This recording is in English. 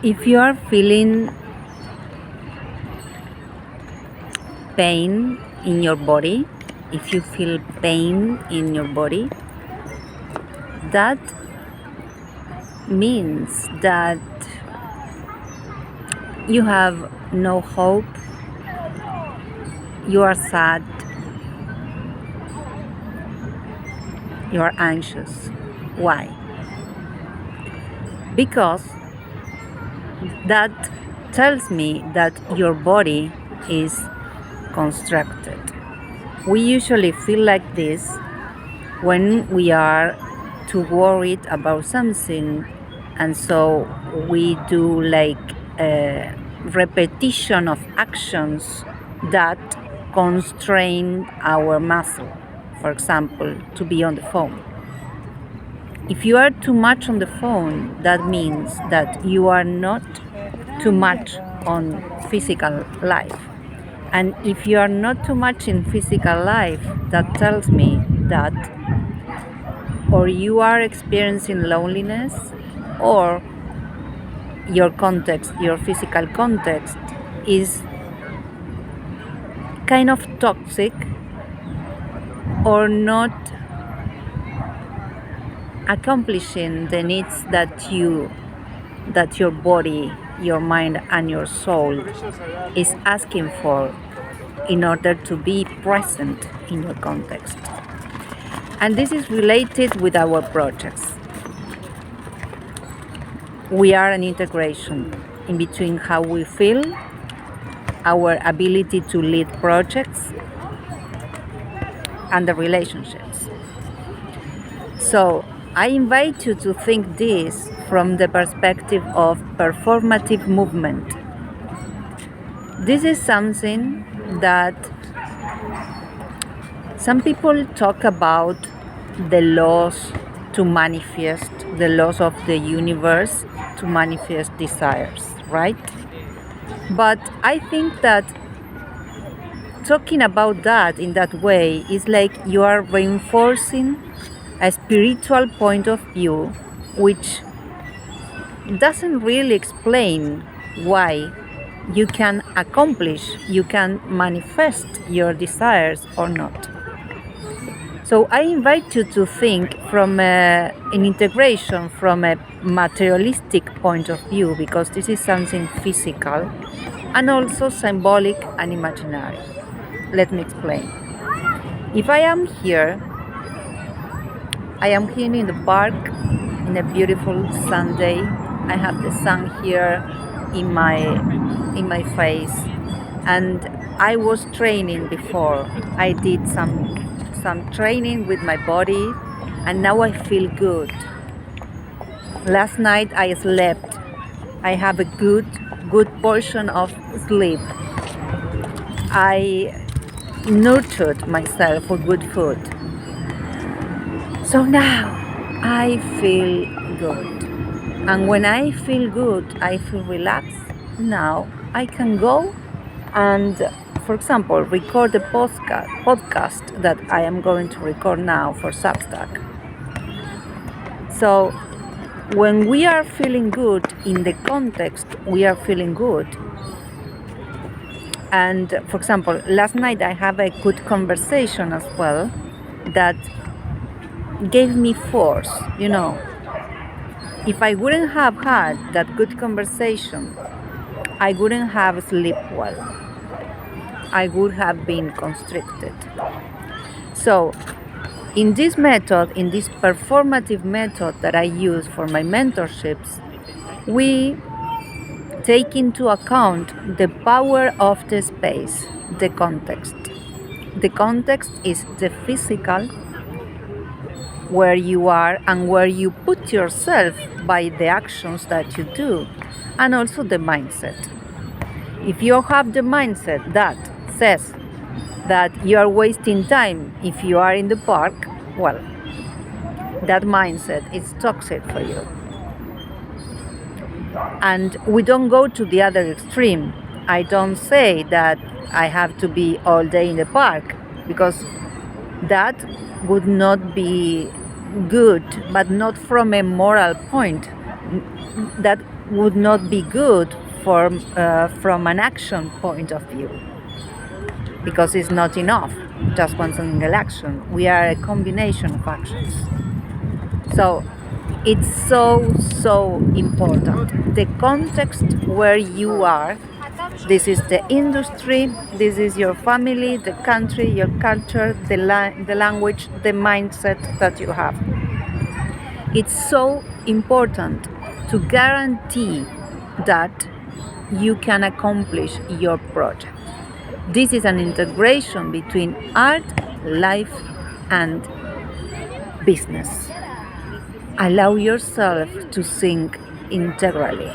If you are feeling pain in your body, if you feel pain in your body, that means that you have no hope, you are sad, you are anxious. Why? Because that tells me that your body is constructed. We usually feel like this when we are too worried about something, and so we do like a repetition of actions that constrain our muscle. For example, to be on the phone. If you are too much on the phone, that means that you are not too much on physical life. And if you are not too much in physical life, that tells me that or you are experiencing loneliness, or your context, your physical context, is kind of toxic or not accomplishing the needs that your body, your mind, and your soul is asking for in order to be present in your context. And this is related with our projects. We are an integration in between how we feel, our ability to lead projects, and the relationships. So I invite you to think this from the perspective of performative movement. This is something that some people talk about, the laws to manifest, the laws of the universe to manifest desires, right? But I think that talking about that in that way is like you are reinforcing a spiritual point of view which doesn't really explain why you can accomplish, you can manifest your desires or not. So I invite you to think from an integration, from a materialistic point of view, because this is something physical and also symbolic and imaginary. Let me explain. If I am here in the park in a beautiful Sunday. I have the sun here in my face, and I was training before. I did some training with my body, and now I feel good. Last night I slept. I have a good portion of sleep. I nurtured myself with good food. So now I feel good. And when I feel good, I feel relaxed. Now I can go and, for example, record the podcast that I am going to record now for Substack. So when we are feeling good in the context, we are feeling good. And for example, last night I have a good conversation as well that gave me force, If I wouldn't have had that good conversation, I wouldn't have slept well. I would have been constricted. So, in this method, in this performative method that I use for my mentorships, we take into account the power of the space, the context. The context is the physical, where you are and where you put yourself by the actions that you do, and also the mindset. If you have the mindset that says that you are wasting time if you are in the park, well, that mindset is toxic for you. And we don't go to the other extreme. I don't say that I have to be all day in the park, because that would not be good, but not from a moral point. that would not be good from an action point of view, because it's not enough just one single action. We are a combination of actions. So it's so important. The context where you are, this is the industry, this is your family, the country, your culture, the language, the mindset that you have. It's so important to guarantee that you can accomplish your project. This is an integration between art, life, and business. Allow yourself to think integrally.